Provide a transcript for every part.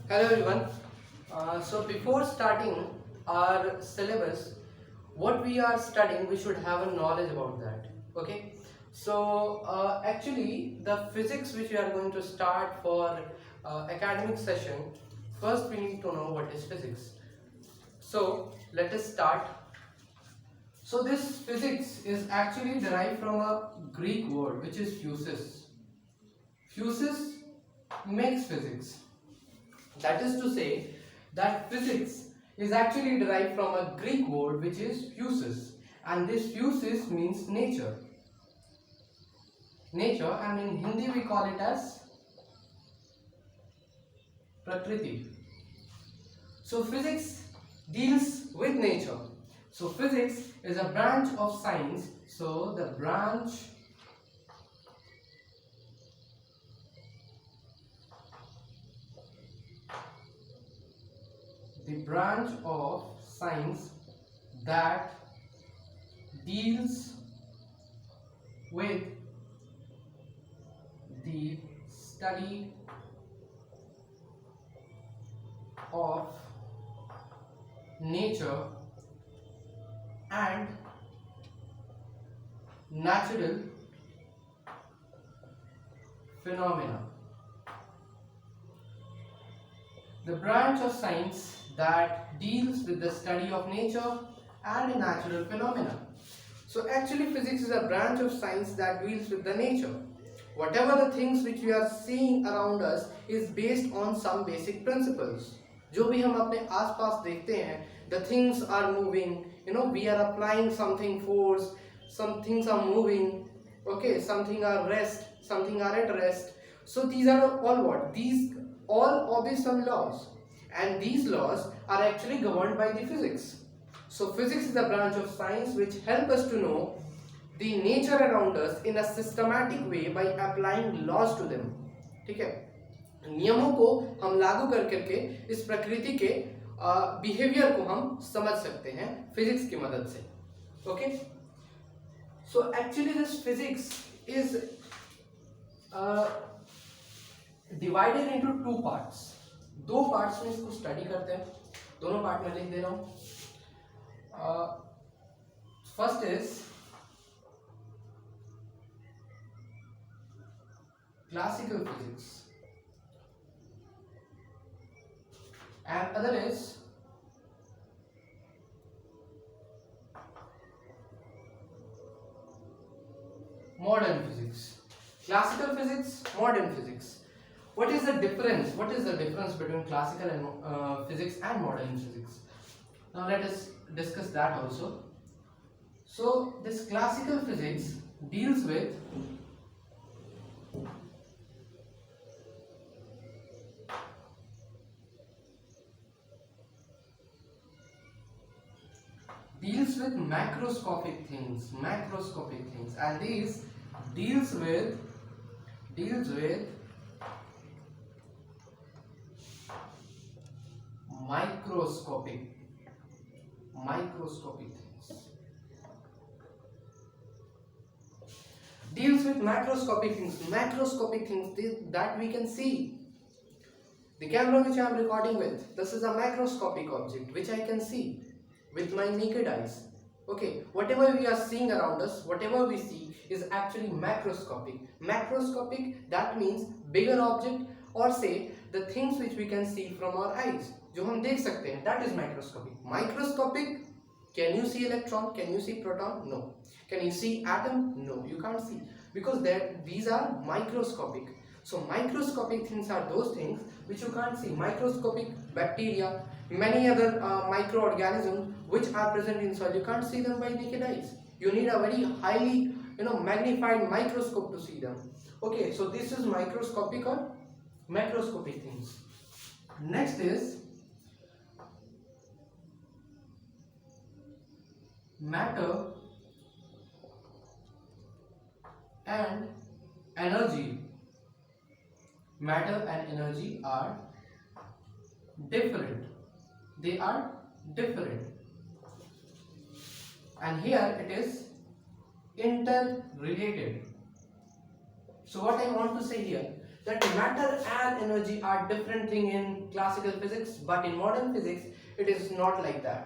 Hello everyone. So before starting our syllabus, what we are studying, we should have a knowledge about that. Okay. So actually, the physics which we are going to start for academic session, first we need to know what is physics. So let us start. So this physics is actually derived from a Greek word which is physis. Physis makes physics. That is to say that physics is actually derived from a Greek word which is physis, and this physis means nature. Nature, and in Hindi we call it as prakriti. So physics deals with nature. So physics is a branch of science. So the branch of science that deals with the study of nature and natural phenomena. The branch of science that deals with the study of nature and natural phenomena. So actually physics is a branch of science that deals with the nature. Whatever the things which we are seeing around us is based on some basic principles. जो भी हम अपने आसपास देखते हैं, the things are moving, we are applying something force, some things are moving, okay, something are at rest. So these are all what? These all obey some laws, and these laws are actually governed by the physics. So physics is a branch of science which help us to know the nature around us in a systematic way by applying laws to them. ठीक है, नियमों को हम लागू कर करके इस प्रकृति के बिहेवियर को हम समझ सकते हैं फिजिक्स की मदद से. Okay, so actually this physics is divided into two parts. दो पार्ट्स में इसको स्टडी करते हैं. दोनों पार्ट में लिख दे रहा हूं. First is classical physics and other is modern physics. Classical physics, modern physics. What is the difference? What is the difference between classical and physics and modern physics? Now let us discuss that also. So this classical physics deals with macroscopic things, and these deals with microscopic things. Deals with macroscopic things that we can see. The camera which I am recording with, this is a macroscopic object which I can see with my naked eyes. Okay, whatever we are seeing around us, whatever we see is actually macroscopic. That means bigger object, or say the things which we can see from our eyes, जो हम देख सकते हैं, that is macroscopic. Microscopic, can you see electron? Can you see proton? No. Can you see atom? No, you can't see, because these are microscopic. So microscopic things are those things which you can't see. Microscopic bacteria, many other microorganisms which are present in soil, you can't see them by naked eyes. You need a very highly magnified microscope to see them. Okay, so this is microscopic or macroscopic things. Next is matter and energy. Matter and energy are different. They are different. And here it is interrelated. So what I want to say here, that matter and energy are different thing in classical physics, but in modern physics it is not like that.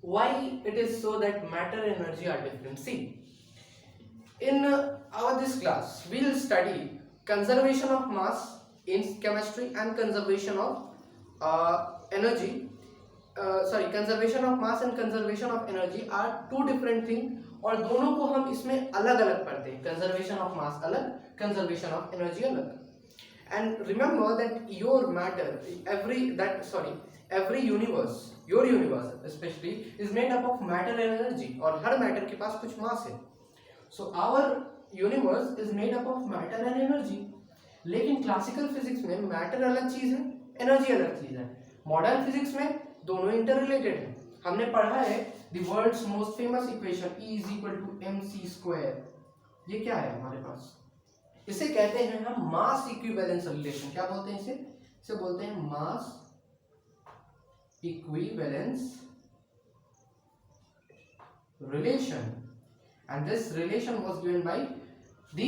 Why it is so that matter and energy are different? See, in our this class we will study conservation of mass in chemistry and conservation of energy. Conservation of mass and conservation of energy are two different thing और दोनों को हम इसमें अलग अलग पढ़ते हैं. Conservation of मास अलग, कंजर्वेशन ऑफ एनर्जी अलग. And remember that your matter every universe, your universe especially, is made up of matter and energy. और हर मैटर के पास कुछ मास है. So our universe is made up of matter and energy. लेकिन classical physics में matter अलग चीज है, energy अलग चीज है. मॉडर्न फिजिक्स में दोनों इंटर रिलेटेड है. हमने पढ़ा है the world's most famous equation E is equal to mc². ये क्या है हमारे पास? इसे कहते हैं हम मास इक्विवेलेंस रिलेशन. क्या बोलते हैं इसे बोलते हैं mass equivalence relation. And this relation was given by the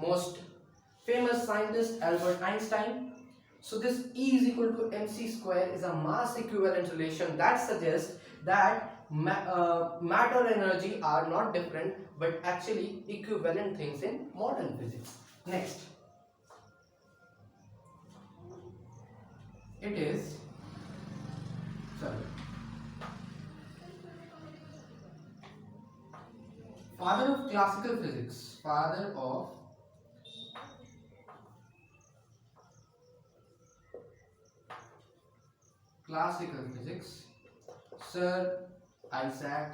most famous scientist Albert Einstein. So this E is equal to mc² is a mass equivalent relation that suggests that matter and energy are not different but actually equivalent things in modern physics. Next, it is father of classical physics, father of classical physics, Sir Isaac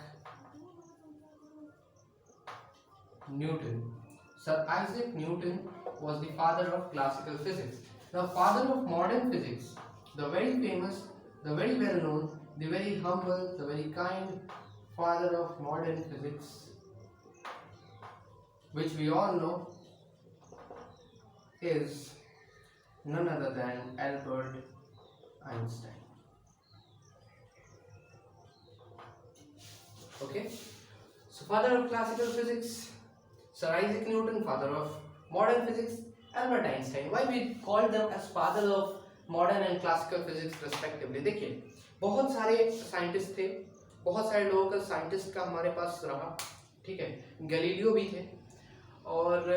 Newton. Sir Isaac Newton was the father of classical physics. The father of modern physics, the very famous, the very well known, the very humble, the very kind father of modern physics, which we all know, is none other than Albert Einstein. Okay, so father of classical physics, Sir Isaac Newton. Father of modern physics, Albert Einstein. Why we call them as father of modern and classical physics respectively? देखिए, बहुत सारे scientist थे, बहुत सारे लोगों का scientist का हमारे पास रहा. ठीक है, गैलीलियो भी थे और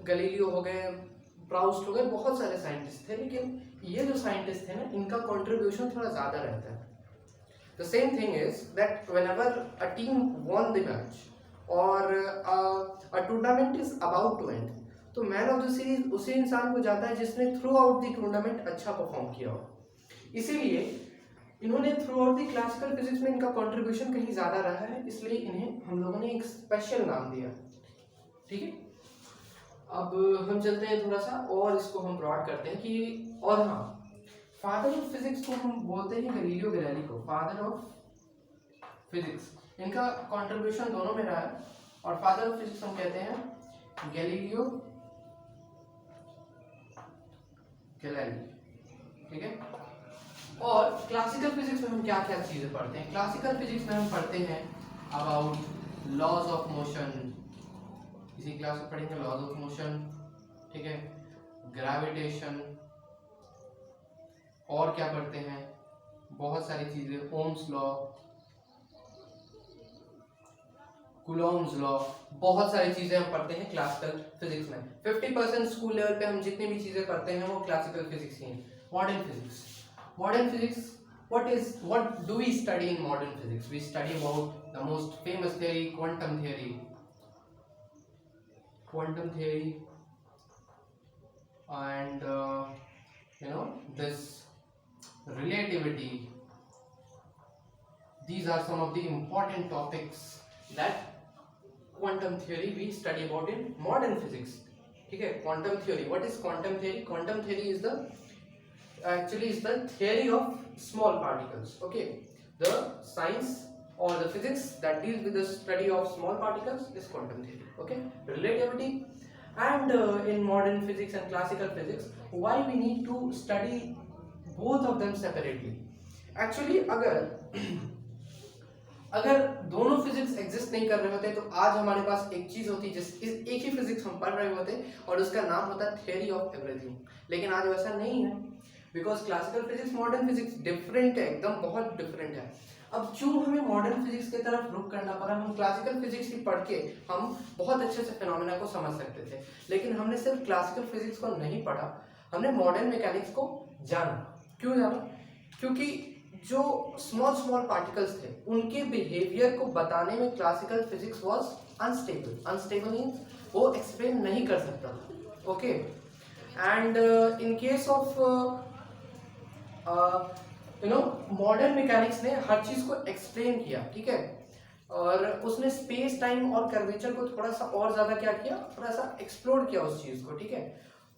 गैलीलियो हो गए, प्राउस्ट हो गए, बहुत सारे साइंटिस्ट थे. लेकिन ये जो साइंटिस्ट थे ना, इनका कंट्रीब्यूशन थोड़ा ज़्यादा रहता है. The same thing is that whenever a team won the match or a tournament is about to end, तो मैन ऑफ द सीरीज उसी इंसान को जाता है जिसने थ्रू आउट द टूर्नामेंट अच्छा परफॉर्म किया हो. इसीलिए इन्होंने through out the classical physics में इनका कंट्रीब्यूशन कहीं ज़्यादा रहा है, इसलिए इन्हें हम लोगों ने एक स्पेशल नाम दिया. ठीक है, अब हम चलते हैं थोड़ा सा और इसको हम ब्रॉड करते हैं कि, और हाँ, फादर ऑफ फिजिक्स को हम बोलते हैं गैलीलियो गैलीली को फादर ऑफ फिजिक्स. इनका कंट्रीब्यूशन दोनों में रहा है और फादर ऑफ फिजिक्स हम कहते हैं गैलीलियो गैलीली. ठीक है, और क्लासिकल फिजिक्स में हम क्या क्या चीजें पढ़ते हैं? क्लासिकल फिजिक्स में हम पढ़ते हैं अबाउट लॉज ऑफ मोशन. इसी क्लास में पढ़ेंगे लॉज ऑफ मोशन. ठीक है, ग्रेविटेशन, और क्या पढ़ते हैं? बहुत सारी चीजें, ओम्स लॉ, कूलॉम्स लॉ, बहुत सारी चीजें हम पढ़ते हैं क्लासिकल फिजिक्स में. 50% स्कूल लेवल पे हम जितनी भी चीजें पढ़ते हैं वो क्लासिकल फिजिक्स ही हैं. Modern physics, what do we study in modern physics? We study about the most famous theory, quantum theory, and this relativity. These are some of the important topics that quantum theory we study about in modern physics. ठीक है, quantum theory. What is quantum theory? Quantum theory is the theory of small particles. Okay, the science or the physics that deals with the study of small particles is quantum theory. Okay, relativity. And in modern physics and classical physics, why we need to study both of them separately? Actually, अगर दोनों physics exist नहीं कर रहे होते तो आज हमारे पास एक चीज होती एक ही फिजिक्स हम पढ़ रहे होते और उसका नाम होता थ्योरी ऑफ एवरीथिंग। लेकिन आज वैसा नहीं है, because classical physics modern physics different है, एकदम बहुत डिफरेंट है। अब क्यों हमें मॉडर्न फिजिक्स की तरफ रुख करना पड़ा? हम क्लासिकल फिजिक्स ही पढ़ के हम बहुत अच्छे से फिनोमेना को समझ सकते थे, लेकिन हमने सिर्फ क्लासिकल फिजिक्स को नहीं पढ़ा, हमने मॉडर्न मैकेनिक्स को जाना। क्यों जाना? क्योंकि जो स्मॉल स्मॉल पार्टिकल्स थे उनके बिहेवियर को बताने में classical physics was unstable. Unstable means वो एक्सप्लेन नहीं कर सकता था। Okay, and in case of modern mechanics ने हर चीज को एक्सप्लेन किया, ठीक है, और उसने स्पेस टाइम और कर्वेचर को थोड़ा सा और ज्यादा क्या किया, थोड़ा सा एक्सप्लोर किया उस चीज को, ठीक है।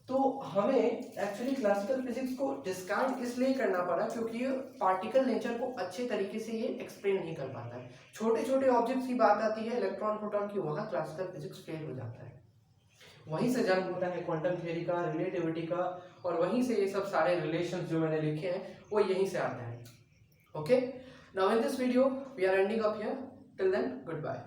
तो हमें एक्चुअली क्लासिकल फिजिक्स को डिस्कार्ड इसलिए करना पड़ा क्योंकि ये पार्टिकल नेचर को अच्छे तरीके से ये एक्सप्लेन नहीं कर पाता है। छोटे छोटे ऑब्जेक्ट्स की बात आती है, इलेक्ट्रॉन प्रोटॉन की, वहां क्लासिकल फिजिक्स फेल हो जाता है। वहीं से जन्म होता है क्वांटम थ्योरी का, रिलेटिविटी का, और वहीं से ये सब सारे रिलेशंस जो मैंने लिखे हैं वो यहीं से आते हैं। Okay, now in this video we are ending up here, till then good bye.